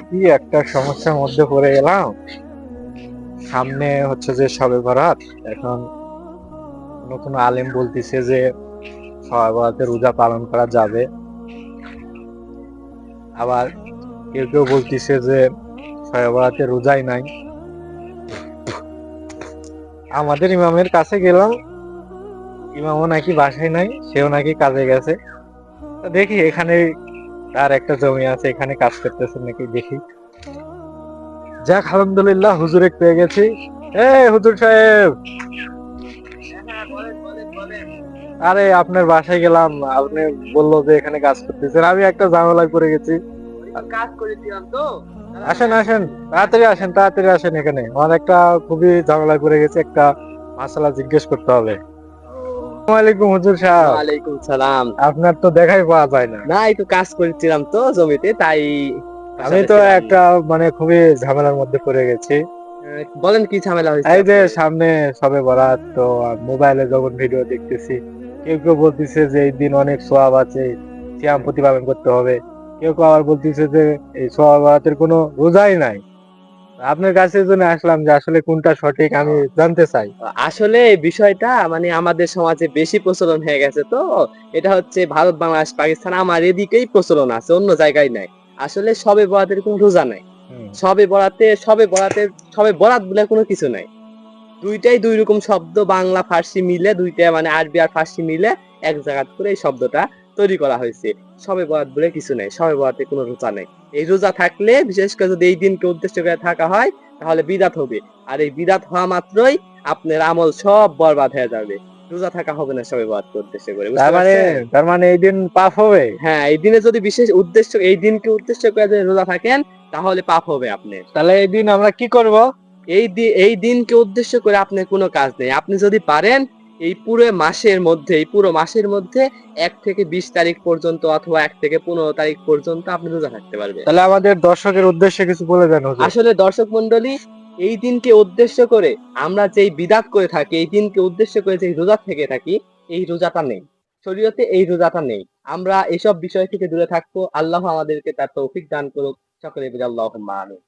কি একটা সমস্যার মধ্যে পড়ে গেলাম। সামনে হচ্ছে যে শবে বরাত। এখন নতুন আলেম বলতিছে যে শবে বরাতে রোজা পালন করা যাবে, আবার কেউ কেউ বলতিছে যে শবে বরাতে রোজাই নাই। আমাদের ইমামের কাছে গেলাম, ইমামও নাকি বাসায় নাই, সেও নাকি কাজে গেছে। তো দেখি এখানে তার একটা জমি আছে, এখানে কাজ করতেছে নাকি দেখি। যাক আলহামদুলিল্লাহ, হুজুরে পেয়ে গেছি। হুজুর সাহেব, আরে আপনার বাসায় গেলাম, আপনি বললো যে এখানে কাজ করতেছেন, আমি একটা ঝামেলায় পড়ে গেছি। কাজ করেছিলাম তো। আসেন আসেন, তাড়াতাড়ি আসেন, তাড়াতাড়ি আসেন, এখানে আমার একটা খুবই ঝামেলায় পড়ে গেছে, একটা মাসালা জিজ্ঞেস করতে হবে। আসসালামু আলাইকুম হুজুর সাহেব, ওয়ালাইকুম সালাম। আপনার তো দেখাই পাওয়া যায় না। না, একটু কাজ করছিলাম তো জমিতে, তাই আমি বাসাতে তো ছিলাম না। একটা মানে খুবই ঝামেলার মধ্যে পড়ে গেছি। বলেন কি ঝামেলা হয়েছে এই যে আপনার? সামনে সবে বরাত, তো মোবাইলে যখন ভিডিও দেখতেছি, কেউ কেউ বলতেছে যে এই দিন অনেক সোয়াব আছে, সিয়াম প্রতিপালন করতে হবে। কেউ কেউ আবার বলতেছে যে এই সবে বরাতের কোনো রোজাই নাই। আপনার কাছে এই জন্য আসলাম যে আসলে কোনটা সঠিক আমি জানতে চাই। আসলে এই বিষয়টা মানে আমাদের সমাজে বেশি প্রচলন হয়ে গেছে তো। এটা হচ্ছে ভারত, বাংলাদেশ, পাকিস্তান, আমার এদিকেই প্রচলন আছে, অন্য জায়গায় নাই। আসলে সবে বরাতের কোনো রোজা নাই। হুম। সবে বরাত বলে কোনো কিছু নাই। দুইটাই দুই রকম শব্দ, বাংলা ফার্সি মিলে, দুইটা মানে আরবি আর ফার্সি মিলে এক জায়গা করে এই শব্দটা তৈরি করা হয়েছে। সবে বরাত বলে কিছু নাই, সবে বরাতে কোনো রোজা নেই। এই রোজা থাকলে, বিশেষ করে যদি এই দিনকে উদ্দেশ্য করে থাকা হয়, তাহলে বিদাত হবে। আর এই বিদাত হওয়া মাত্রই আপনার আমল সব বরবাদ হয়ে যাবে। রোজা থাকা হবে না সবে বরাতকে উদ্দেশ্য করে, তার বুঝতে মানে পারছেন? তার মানে এই দিন পাপ হবে। হ্যাঁ, এই দিনে যদি বিশেষ উদ্দেশ্য, এই দিনকে উদ্দেশ্য করে যদি রোজা থাকেন, তাহলে পাপ হবে আপনার। তাহলে এই দিন আমরা কি করব? এই দিনকে উদ্দেশ্য করে আপনার কোনো কাজ নেই। আপনি যদি পারেন, এই পুরো মাসের মধ্যে 1 থেকে 20 তারিখ পর্যন্ত, অথবা 1 থেকে 15 তারিখ পর্যন্ত আপনি রোজা থাকতে পারবেন। তাহলে আমাদের দর্শকের উদ্দেশ্যে কিছু বলে দেন হুজুর। আসলে দর্শক মন্ডলী, এই দিনকে উদ্দেশ্য করে আমরা যেই বিদাত করে থাকি, এই দিনকে উদ্দেশ্য করে যে রোজা থেকে থাকি, এই রোজাটা নেই। শরীয়তে এই রোজাটা নেই। আমরা এসব বিষয় থেকে দূরে থাকবো। আল্লাহ আমাদেরকে তার তৌফিক দান করুক। সকলে বলি আল্লাহুম্মা আমিন।